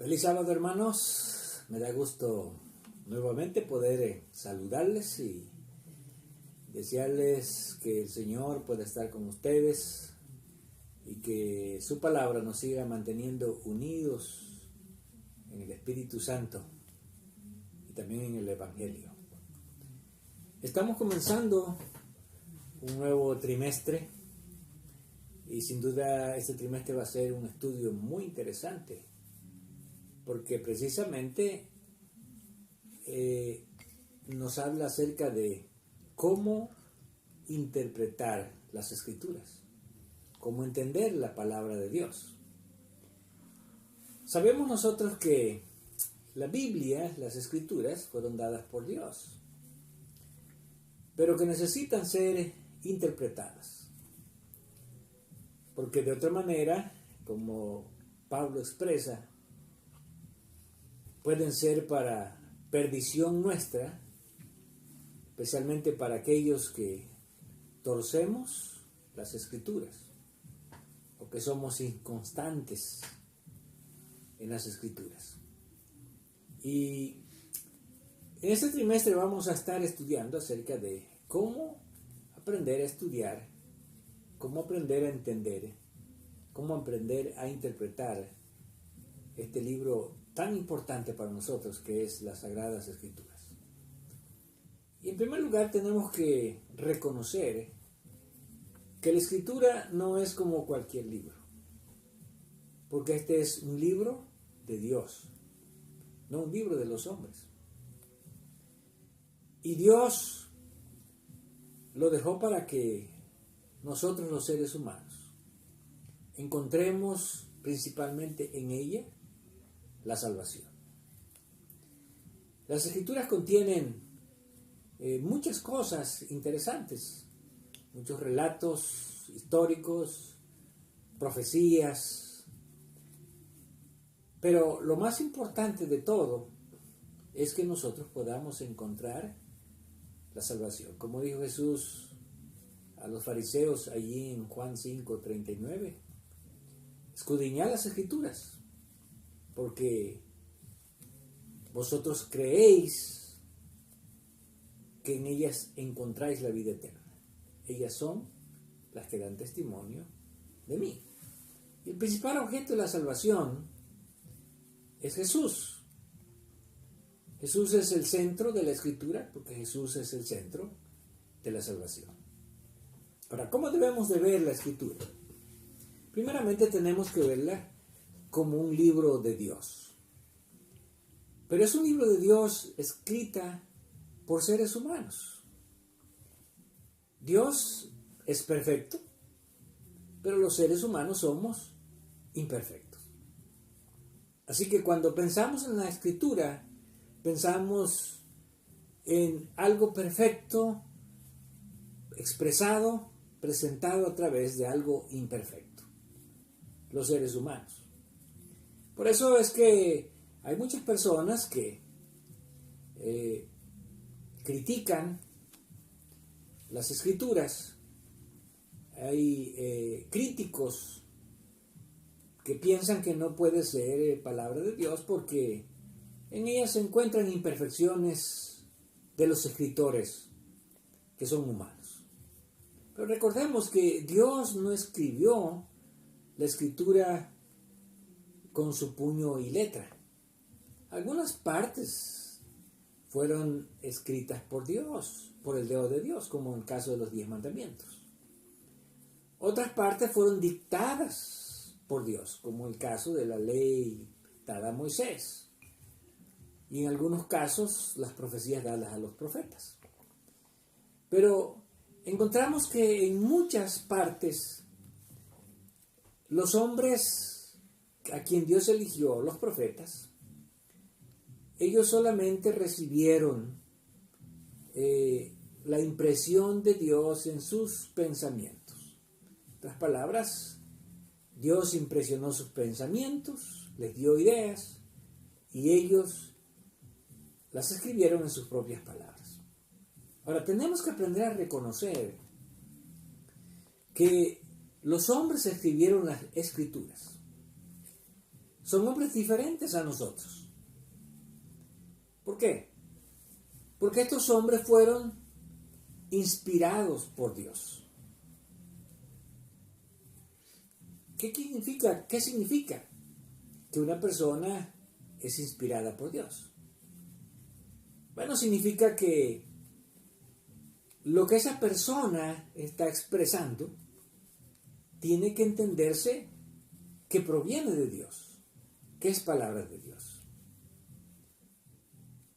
Feliz sábado, hermanos. Me da gusto nuevamente poder saludarles y desearles que el Señor pueda estar con ustedes y que su palabra nos siga manteniendo unidos en el Espíritu Santo y también en el Evangelio. Estamos comenzando un nuevo trimestre y sin duda este trimestre va a ser un estudio muy interesante, porque precisamente nos habla acerca de cómo interpretar las Escrituras, cómo entender la palabra de Dios. Sabemos nosotros que la Biblia, las Escrituras, fueron dadas por Dios, pero que necesitan ser interpretadas, porque de otra manera, como Pablo expresa, pueden ser para perdición nuestra, especialmente para aquellos que torcemos las Escrituras o que somos inconstantes en las Escrituras. Y en este trimestre vamos a estar estudiando acerca de cómo aprender a estudiar, cómo aprender a entender, cómo aprender a interpretar este libro tan importante para nosotros que es las Sagradas Escrituras. Y en primer lugar tenemos que reconocer que la Escritura no es como cualquier libro, porque este es un libro de Dios, no un libro de los hombres. Y Dios lo dejó para que nosotros los seres humanos encontremos principalmente en ella la salvación. Las Escrituras contienen muchas cosas interesantes, muchos relatos históricos, profecías, pero lo más importante de todo es que nosotros podamos encontrar la salvación. Como dijo Jesús a los fariseos allí en Juan 5:39, escudriñad las Escrituras, porque vosotros creéis que en ellas encontráis la vida eterna. Ellas son las que dan testimonio de mí. Y el principal objeto de la salvación es Jesús. Jesús es el centro de la Escritura, porque Jesús es el centro de la salvación. Ahora, ¿cómo debemos de ver la Escritura? Primeramente tenemos que verla como un libro de Dios. Pero es un libro de Dios escrita por seres humanos. Dios es perfecto, pero los seres humanos somos imperfectos. Así que cuando pensamos en la Escritura, pensamos en algo perfecto, expresado, presentado a través de algo imperfecto, los seres humanos. Por eso es que hay muchas personas que critican las Escrituras. Hay críticos que piensan que no puede ser palabra de Dios porque en ellas se encuentran imperfecciones de los escritores que son humanos. Pero recordemos que Dios no escribió la Escritura con su puño y letra. Algunas partes fueron escritas por Dios, por el dedo de Dios, como en el caso de los 10 mandamientos. Otras partes fueron dictadas por Dios, como el caso de la ley dada a Moisés. Y en algunos casos las profecías dadas a los profetas. Pero encontramos que en muchas partes los hombres a quien Dios eligió, los profetas, ellos solamente recibieron la impresión de Dios en sus pensamientos. En otras palabras, Dios impresionó sus pensamientos, les dio ideas y ellos las escribieron en sus propias palabras. Ahora, tenemos que aprender a reconocer que los hombres escribieron las Escrituras, son hombres diferentes a nosotros. ¿Por qué? Porque estos hombres fueron inspirados por Dios. ¿Qué significa? ¿Qué significa que una persona es inspirada por Dios? Bueno, significa que lo que esa persona está expresando tiene que entenderse que proviene de Dios, que es palabra de Dios.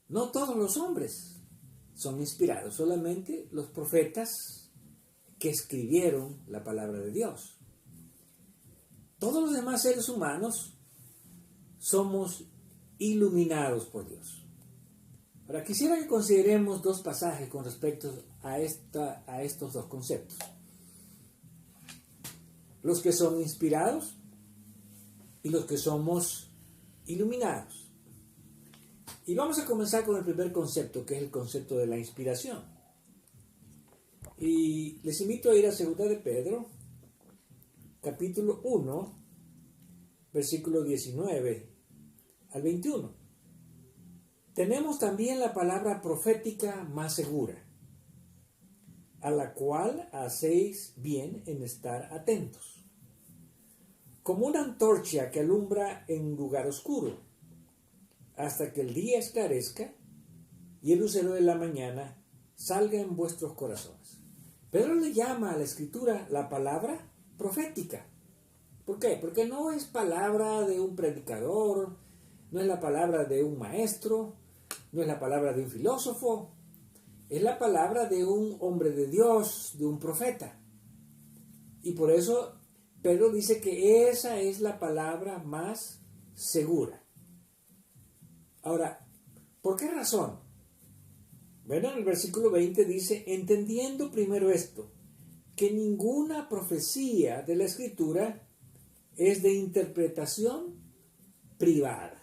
No todos los hombres son inspirados, solamente los profetas que escribieron la palabra de Dios. Todos los demás seres humanos somos iluminados por Dios. Ahora, quisiera que consideremos dos pasajes con respecto a estos dos conceptos. Los que son inspirados y los que somos iluminados. Y vamos a comenzar con el primer concepto, que es el concepto de la inspiración. Y les invito a ir a 2 de Pedro, capítulo 1, versículo 19 al 21. Tenemos también la palabra profética más segura, a la cual hacéis bien en estar atentos, como una antorcha que alumbra en un lugar oscuro, hasta que el día esclarezca y el lucero de la mañana salga en vuestros corazones. Pedro le llama a la Escritura la palabra profética. ¿Por qué? Porque no es palabra de un predicador, no es la palabra de un maestro, no es la palabra de un filósofo, es la palabra de un hombre de Dios, de un profeta. Y por eso Pedro dice que esa es la palabra más segura. Ahora, ¿por qué razón? Bueno, en el versículo 20 dice, entendiendo primero esto, que ninguna profecía de la Escritura es de interpretación privada.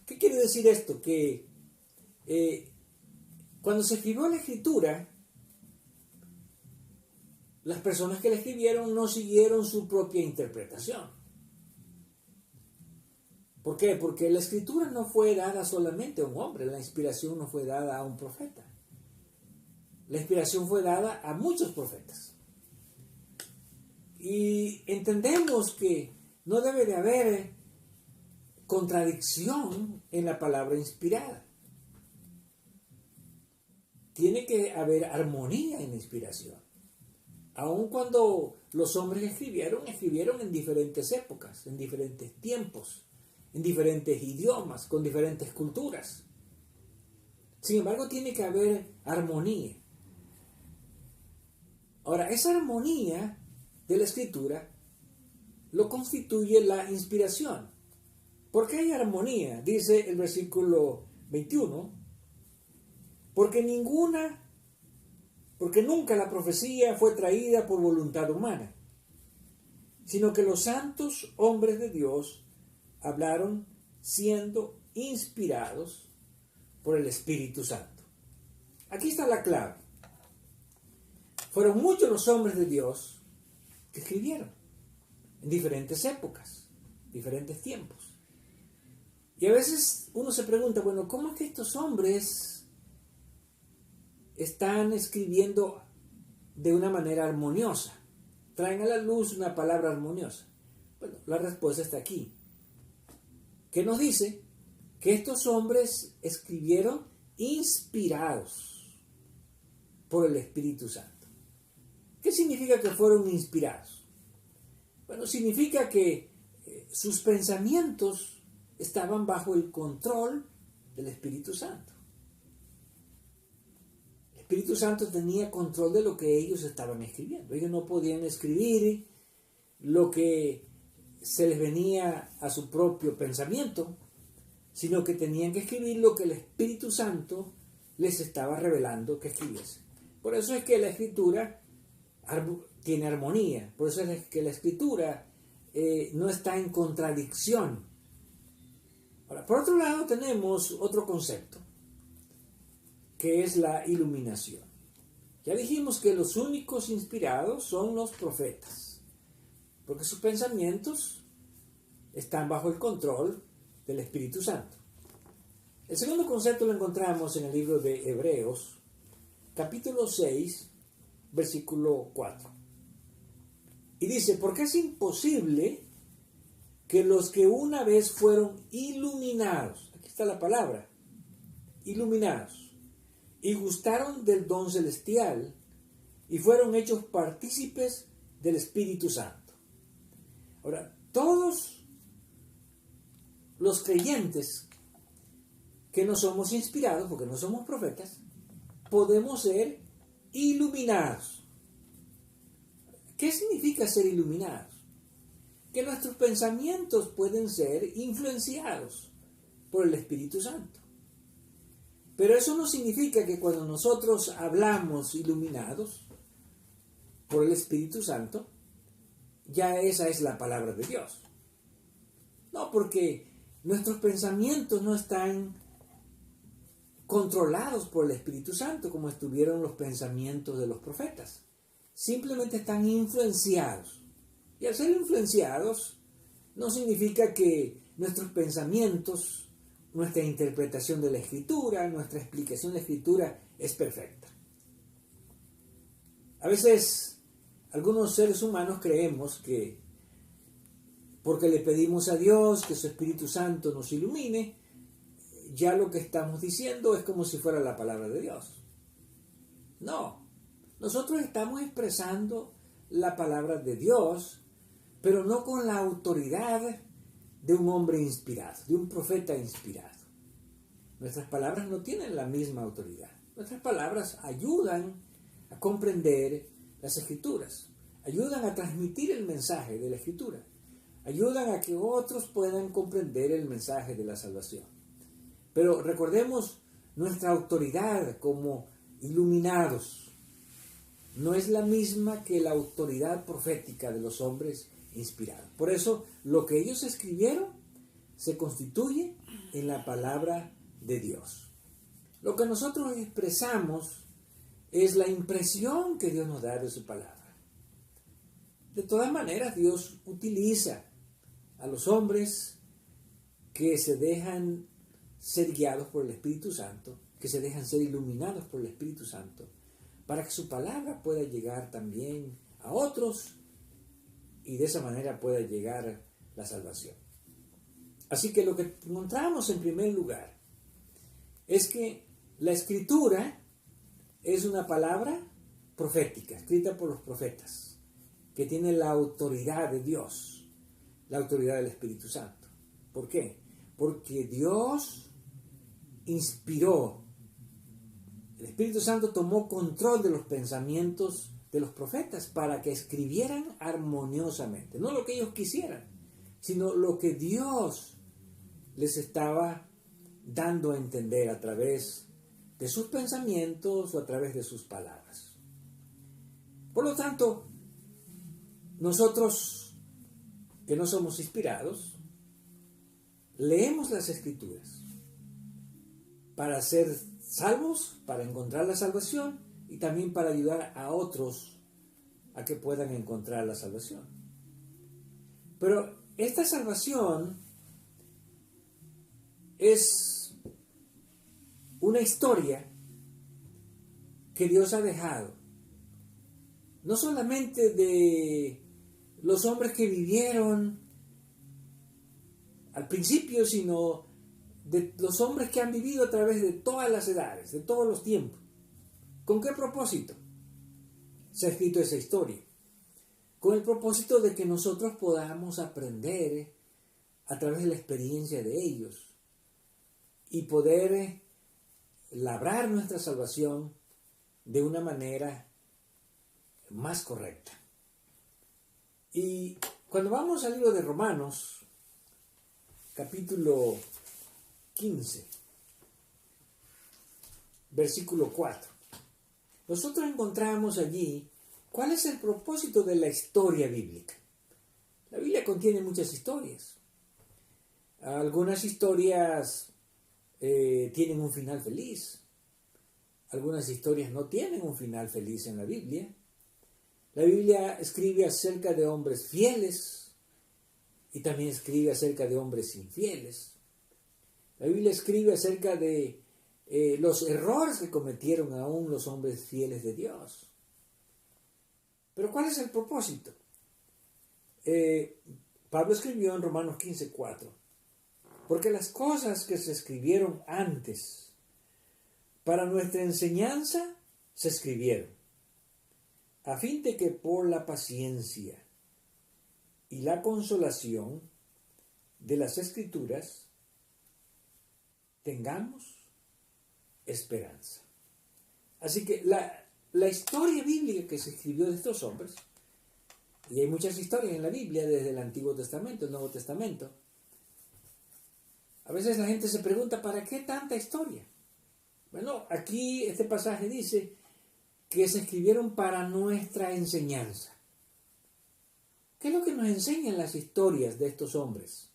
¿Qué quiere decir esto? Que cuando se escribió la Escritura, las personas que la escribieron no siguieron su propia interpretación. ¿Por qué? Porque la Escritura no fue dada solamente a un hombre, la inspiración no fue dada a un profeta. La inspiración fue dada a muchos profetas. Y entendemos que no debe de haber contradicción en la palabra inspirada. Tiene que haber armonía en la inspiración. Aun cuando los hombres escribieron en diferentes épocas, en diferentes tiempos, en diferentes idiomas, con diferentes culturas. Sin embargo, tiene que haber armonía. Ahora, esa armonía de la Escritura lo constituye la inspiración. ¿Por qué hay armonía? Dice el versículo 21, porque nunca la profecía fue traída por voluntad humana, sino que los santos hombres de Dios hablaron siendo inspirados por el Espíritu Santo. Aquí está la clave. Fueron muchos los hombres de Dios que escribieron en diferentes épocas, diferentes tiempos. Y a veces uno se pregunta, bueno, ¿cómo es que estos hombres están escribiendo de una manera armoniosa? Traen a la luz una palabra armoniosa. Bueno, la respuesta está aquí, que nos dice que estos hombres escribieron inspirados por el Espíritu Santo. ¿Qué significa que fueron inspirados? Bueno, significa que sus pensamientos estaban bajo el control del Espíritu Santo. El Espíritu Santo tenía control de lo que ellos estaban escribiendo. Ellos no podían escribir lo que se les venía a su propio pensamiento, sino que tenían que escribir lo que el Espíritu Santo les estaba revelando que escribiesen. Por eso es que la Escritura tiene armonía, por eso es que la Escritura no está en contradicción. Ahora, por otro lado tenemos otro concepto, que es la iluminación. Ya dijimos que los únicos inspirados son los profetas, porque sus pensamientos están bajo el control del Espíritu Santo. El segundo concepto lo encontramos en el libro de Hebreos, capítulo 6, versículo 4. Y dice, porque es imposible que los que una vez fueron iluminados, aquí está la palabra, iluminados, y gustaron del don celestial, y fueron hechos partícipes del Espíritu Santo. Ahora, todos los creyentes que no somos inspirados, porque no somos profetas, podemos ser iluminados. ¿Qué significa ser iluminados? Que nuestros pensamientos pueden ser influenciados por el Espíritu Santo. Pero eso no significa que cuando nosotros hablamos iluminados por el Espíritu Santo, ya esa es la palabra de Dios. No, porque nuestros pensamientos no están controlados por el Espíritu Santo como estuvieron los pensamientos de los profetas. Simplemente están influenciados. Y al ser influenciados, no significa que nuestros pensamientos, nuestra interpretación de la Escritura, nuestra explicación de la Escritura es perfecta. A veces, algunos seres humanos creemos que porque le pedimos a Dios que su Espíritu Santo nos ilumine, ya lo que estamos diciendo es como si fuera la palabra de Dios. No, nosotros estamos expresando la palabra de Dios, pero no con la autoridad de un hombre inspirado, de un profeta inspirado. Nuestras palabras no tienen la misma autoridad. Nuestras palabras ayudan a comprender las Escrituras, ayudan a transmitir el mensaje de la Escritura, ayudan a que otros puedan comprender el mensaje de la salvación. Pero recordemos, nuestra autoridad como iluminados no es la misma que la autoridad profética de los hombres inspirados. Por eso, lo que ellos escribieron se constituye en la palabra de Dios. Lo que nosotros expresamos es la impresión que Dios nos da de su palabra. De todas maneras, Dios utiliza a los hombres que se dejan ser guiados por el Espíritu Santo, que se dejan ser iluminados por el Espíritu Santo, para que su palabra pueda llegar también a otros y de esa manera pueda llegar la salvación. Así que lo que encontramos en primer lugar es que la Escritura es una palabra profética, escrita por los profetas, que tiene la autoridad de Dios, la autoridad del Espíritu Santo. ¿Por qué? Porque Dios inspiró, el Espíritu Santo tomó control de los pensamientos de los profetas para que escribieran armoniosamente, no lo que ellos quisieran, sino lo que Dios les estaba dando a entender a través de sus pensamientos o a través de sus palabras. Por lo tanto, nosotros que no somos inspirados, leemos las Escrituras para ser salvos, para encontrar la salvación y también para ayudar a otros a que puedan encontrar la salvación. Pero esta salvación es una historia que Dios ha dejado, no solamente de los hombres que vivieron al principio, sino de los hombres que han vivido a través de todas las edades, de todos los tiempos. ¿Con qué propósito se ha escrito esa historia? Con el propósito de que nosotros podamos aprender a través de la experiencia de ellos y poder labrar nuestra salvación de una manera más correcta. Y cuando vamos al libro de Romanos, capítulo 15, versículo 4, nosotros encontramos allí cuál es el propósito de la historia bíblica. La Biblia contiene muchas historias. Algunas historias tienen un final feliz. Algunas historias no tienen un final feliz en la Biblia. La Biblia escribe acerca de hombres fieles y también escribe acerca de hombres infieles. La Biblia escribe acerca de los errores que cometieron aún los hombres fieles de Dios. Pero ¿cuál es el propósito? Pablo escribió en Romanos 15:4, porque las cosas que se escribieron antes para nuestra enseñanza se escribieron, a fin de que por la paciencia y la consolación de las Escrituras tengamos esperanza. Así que la historia bíblica que se escribió de estos hombres, y hay muchas historias en la Biblia desde el Antiguo Testamento, el Nuevo Testamento, a veces la gente se pregunta, ¿para qué tanta historia? Bueno, aquí este pasaje dice que se escribieron para nuestra enseñanza. ¿Qué es lo que nos enseñan las historias de estos hombres?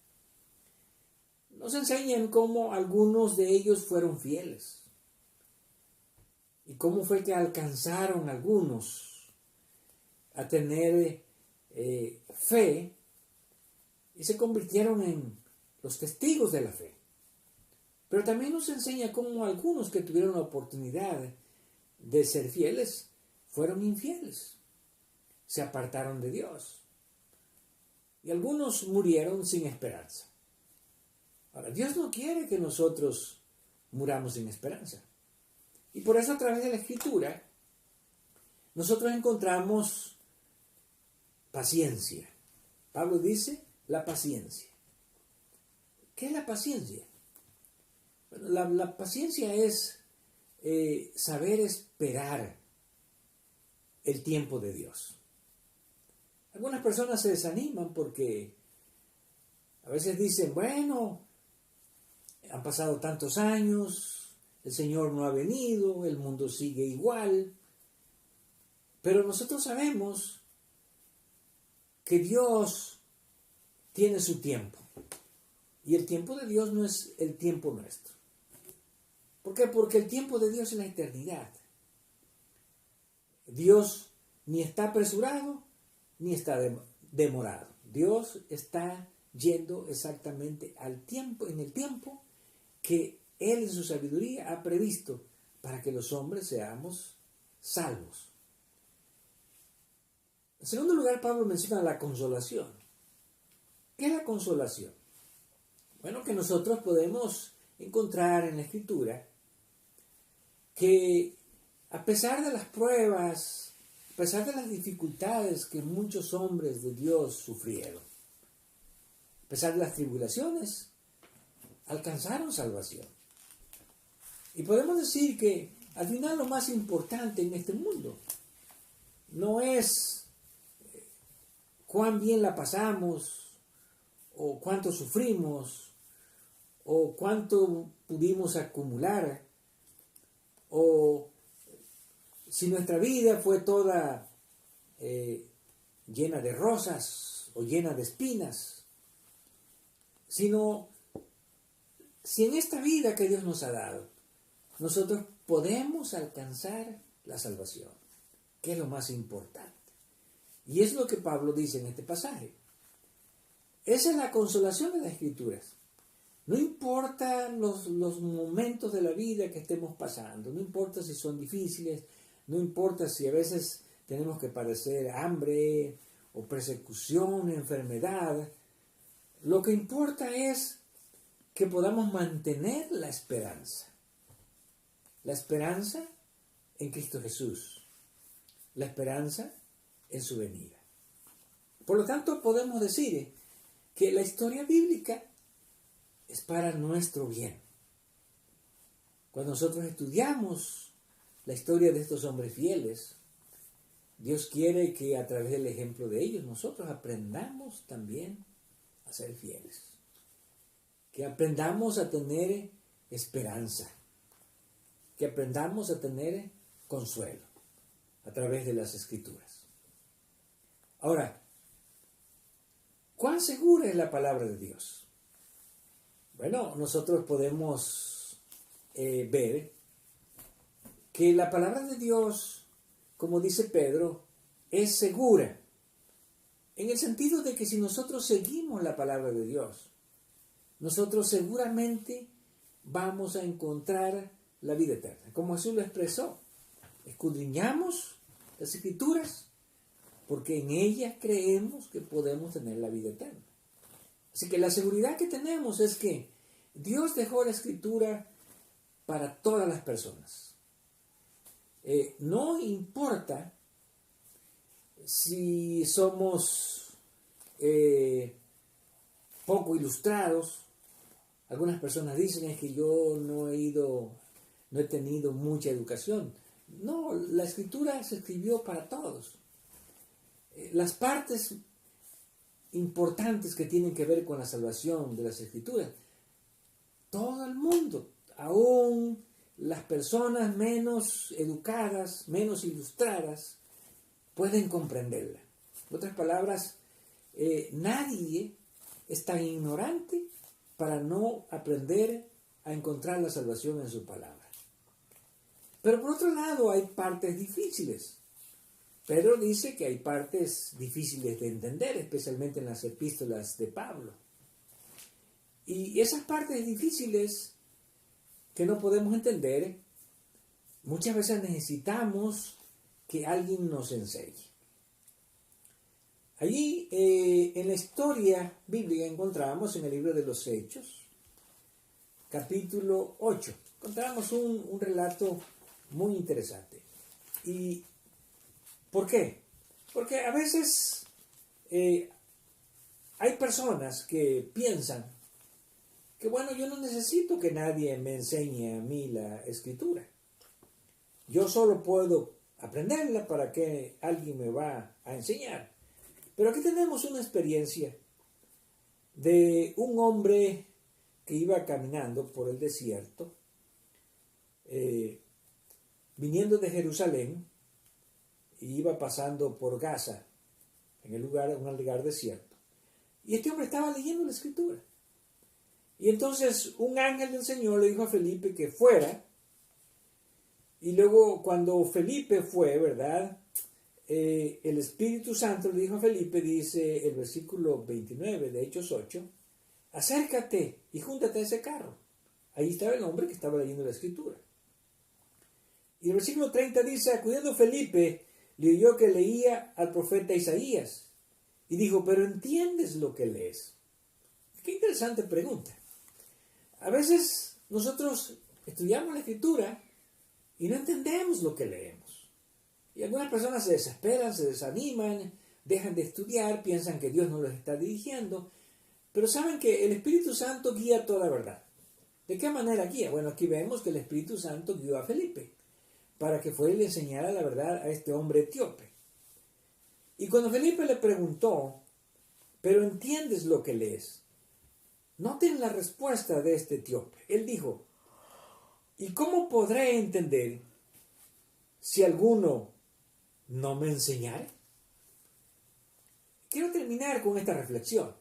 Nos enseñan cómo algunos de ellos fueron fieles y cómo fue que alcanzaron algunos a tener fe y se convirtieron en los testigos de la fe. Pero también nos enseña cómo algunos que tuvieron la oportunidad de ser fieles fueron infieles, se apartaron de Dios y algunos murieron sin esperanza. Ahora, Dios no quiere que nosotros muramos sin esperanza. Y por eso a través de la Escritura nosotros encontramos paciencia. Pablo dice la paciencia. ¿Qué es la paciencia? Bueno, la paciencia es saber esperar el tiempo de Dios. Algunas personas se desaniman porque a veces dicen, bueno, han pasado tantos años, el Señor no ha venido, el mundo sigue igual, pero nosotros sabemos que Dios tiene su tiempo y el tiempo de Dios no es el tiempo nuestro. ¿Por qué? Porque el tiempo de Dios es la eternidad. Dios ni está apresurado ni está demorado. Dios está yendo exactamente al tiempo, en el tiempo que Él en su sabiduría ha previsto para que los hombres seamos salvos. En segundo lugar, Pablo menciona la consolación. ¿Qué es la consolación? Bueno, que nosotros podemos encontrar en la Escritura que a pesar de las pruebas, a pesar de las dificultades que muchos hombres de Dios sufrieron, a pesar de las tribulaciones, alcanzaron salvación. Y podemos decir que al final lo más importante en este mundo no es cuán bien la pasamos, o cuánto sufrimos, o cuánto pudimos acumular, o si nuestra vida fue toda llena de rosas o llena de espinas, sino si en esta vida que Dios nos ha dado, nosotros podemos alcanzar la salvación, que es lo más importante. Y es lo que Pablo dice en este pasaje. Esa es la consolación de las Escrituras. No importa los momentos de la vida que estemos pasando, no importa si son difíciles, no importa si a veces tenemos que padecer hambre o persecución, enfermedad. Lo que importa es que podamos mantener la esperanza. La esperanza en Cristo Jesús. La esperanza en su venida. Por lo tanto, podemos decir que la historia bíblica es para nuestro bien. Cuando nosotros estudiamos la historia de estos hombres fieles, Dios quiere que a través del ejemplo de ellos nosotros aprendamos también a ser fieles. Que aprendamos a tener esperanza. Que aprendamos a tener consuelo a través de las Escrituras. Ahora, ¿cuán segura es la palabra de Dios? Bueno, nosotros podemos ver que la palabra de Dios, como dice Pedro, es segura. En el sentido de que si nosotros seguimos la palabra de Dios, nosotros seguramente vamos a encontrar la vida eterna. Como Jesús lo expresó, escudriñamos las Escrituras porque en ellas creemos que podemos tener la vida eterna. Así que la seguridad que tenemos es que Dios dejó la Escritura para todas las personas. No importa si somos poco ilustrados. Algunas personas dicen es que yo no he tenido mucha educación. No, la Escritura se escribió para todos. Las partes importantes que tienen que ver con la salvación de las Escrituras, todo el mundo, aún las personas menos educadas, menos ilustradas, pueden comprenderla. En otras palabras, nadie es tan ignorante para no aprender a encontrar la salvación en su palabra. Pero por otro lado hay partes difíciles. Pedro dice que hay partes difíciles de entender, especialmente en las epístolas de Pablo. Y esas partes difíciles que no podemos entender, muchas veces necesitamos que alguien nos enseñe. Allí en la historia bíblica encontramos en el libro de los Hechos, capítulo 8, encontramos un relato muy interesante. ¿Y por qué? Porque a veces hay personas que piensan que bueno, yo no necesito que nadie me enseñe a mí la Escritura. Yo solo puedo aprenderla para que alguien me va a enseñar. Pero aquí tenemos una experiencia de un hombre que iba caminando por el desierto, viniendo de Jerusalén, y iba pasando por Gaza, en un lugar desierto. Y este hombre estaba leyendo la Escritura. Y entonces un ángel del Señor le dijo a Felipe que fuera. Y luego cuando Felipe fue, ¿verdad? El Espíritu Santo le dijo a Felipe, dice el versículo 29 de Hechos 8, acércate y júntate a ese carro. Ahí estaba el hombre que estaba leyendo la Escritura. Y el versículo 30 dice, acudiendo Felipe, le oyó que leía al profeta Isaías. Y dijo, pero ¿entiendes lo que lees? Qué interesante pregunta. A veces nosotros estudiamos la Escritura y no entendemos lo que leemos. Y algunas personas se desesperan, se desaniman, dejan de estudiar, piensan que Dios no los está dirigiendo, pero saben que el Espíritu Santo guía toda verdad. ¿De qué manera guía? Bueno, aquí vemos que el Espíritu Santo guió a Felipe para que fuera y le enseñara la verdad a este hombre etíope. Y cuando Felipe le preguntó, ¿pero entiendes lo que lees? Noten la respuesta de este etíope. Él dijo, ¿y cómo podré entender si alguno no me enseñare? Quiero terminar con esta reflexión.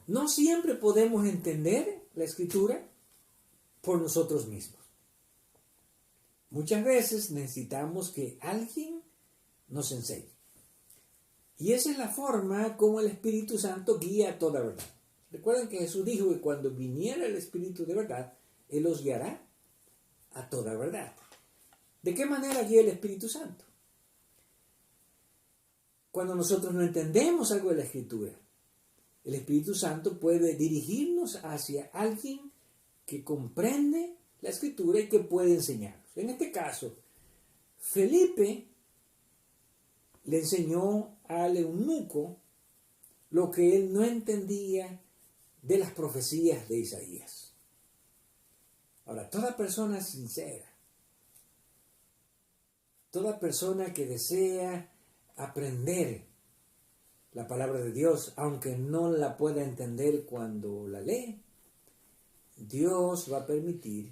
No siempre podemos entender la Escritura por nosotros mismos. Muchas veces necesitamos que alguien nos enseñe. Y esa es la forma como el Espíritu Santo guía a toda verdad. Recuerden que Jesús dijo que cuando viniera el Espíritu de verdad, Él los guiará a toda verdad. ¿De qué manera guía el Espíritu Santo? Cuando nosotros no entendemos algo de la Escritura, el Espíritu Santo puede dirigirnos hacia alguien que comprende la Escritura y que puede enseñarnos. En este caso, Felipe le enseñó al eunuco lo que él no entendía de las profecías de Isaías. Ahora, toda persona sincera, toda persona que desea aprender la palabra de Dios, aunque no la pueda entender cuando la lee, Dios va a permitir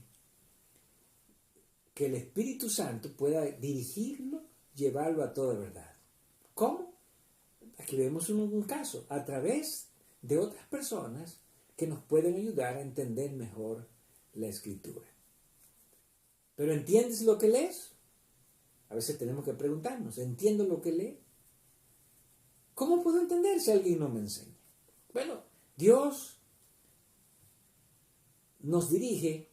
que el Espíritu Santo pueda dirigirlo, llevarlo a toda verdad. ¿Cómo? Aquí vemos un caso, a través de otras personas que nos pueden ayudar a entender mejor la Escritura. ¿Pero entiendes lo que lees? A veces tenemos que preguntarnos, ¿entiendo lo que leo? ¿Cómo puedo entender si alguien no me enseña? Bueno, Dios nos dirige,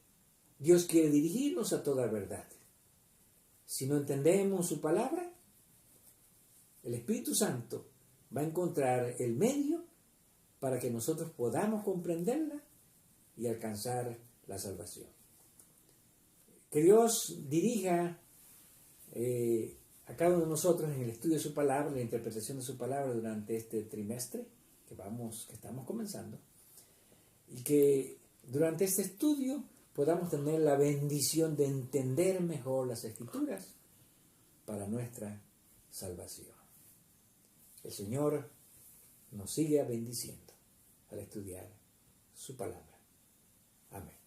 Dios quiere dirigirnos a toda verdad. Si no entendemos su palabra, el Espíritu Santo va a encontrar el medio para que nosotros podamos comprenderla y alcanzar la salvación. Que Dios dirija a cada uno de nosotros en el estudio de su palabra, en la interpretación de su palabra durante este trimestre que estamos comenzando, y que durante este estudio podamos tener la bendición de entender mejor las Escrituras para nuestra salvación. El Señor nos sigue bendiciendo al estudiar su palabra. Amén.